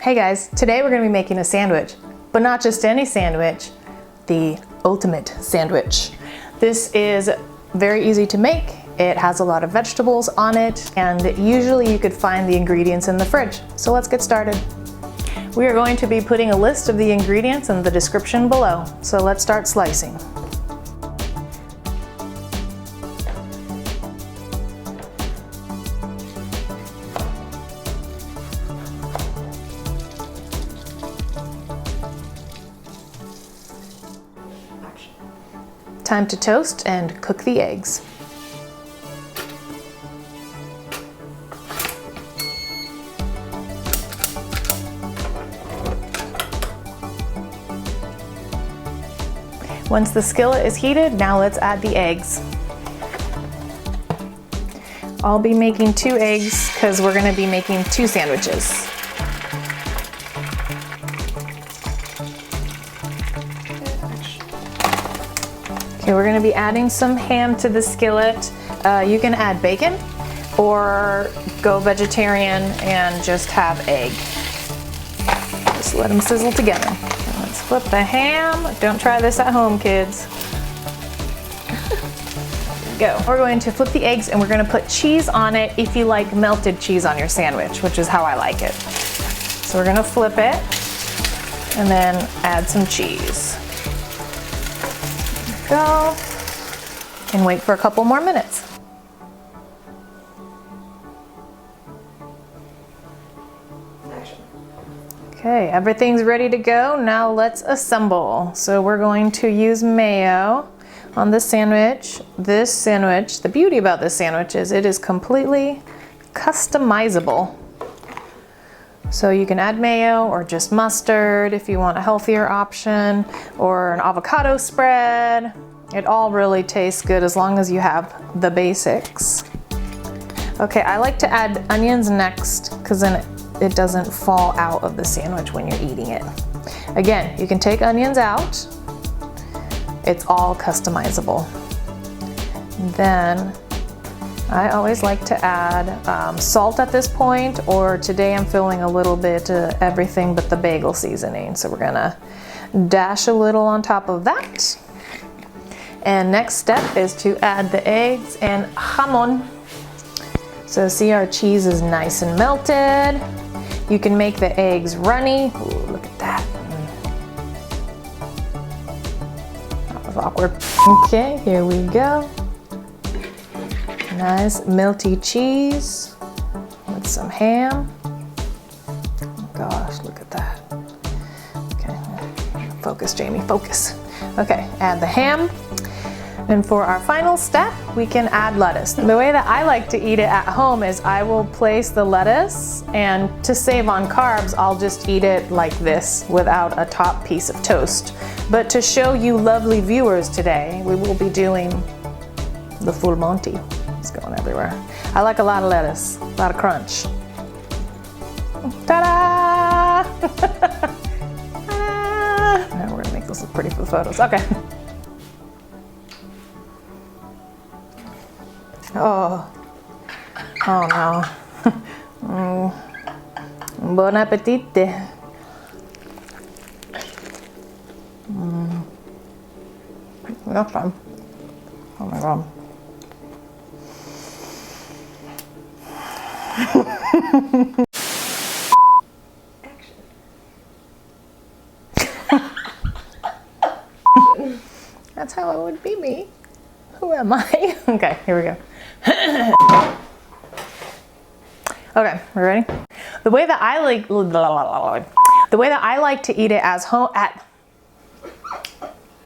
Hey guys, today we're gonna be making a sandwich, but not just any sandwich, the ultimate sandwich. This is very easy to make. It has a lot of vegetables on it, and usually you could find the ingredients in the fridge. So let's get started. We are going to be putting a list of the ingredients in the description below. So let's start slicing. Time to toast and cook the eggs. Once the skillet is heated, now let's add the eggs. I'll be making 2 eggs because we're going to be making 2 sandwiches. Okay, we're going to be adding some ham to the skillet. You can add bacon or go vegetarian and just have egg. Just let them sizzle together. Let's flip the ham. Don't try this at home, kids. Go. We're going to flip the eggs and we're going to put cheese on it if you like melted cheese on your sandwich, which is how I like it. So we're going to flip it and then add some cheese. Go and wait for a couple more minutes. Okay, everything's ready to go. Now let's assemble. So we're going to use mayo on the sandwich. This sandwich, the beauty about this sandwich is it is completely customizable. So you can add mayo or just mustard if you want a healthier option, or an avocado spread. It all really tastes good as long as you have the basics. Okay, I like to add onions next because then it doesn't fall out of the sandwich when you're eating it. Again, you can take onions out. It's all customizable. Then I always like to add salt at this point, or today I'm filling a little bit everything but the bagel seasoning. So we're gonna dash a little on top of that. And next step is to add the eggs and jamon. So see, our cheese is nice and melted. You can make the eggs runny. Ooh, look at that. That was awkward. Okay, here we go. Nice melty cheese with some ham. Oh gosh, look at that. Okay, focus, Jamie, focus. Okay, add the ham. And for our final step, we can add lettuce. The way that I like to eat it at home is I will place the lettuce, and to save on carbs, I'll just eat it like this without a top piece of toast. But to show you lovely viewers today, we will be doing the full Monty. It's going everywhere. I like a lot of lettuce, a lot of crunch. Ta-da! Now we're gonna make this look pretty for the photos. Okay. Oh no. Bon appetit. That's fun. Oh my god. That's how it would be me. Who am I? Okay, here we go. Okay, we ready? The way that I like to eat it at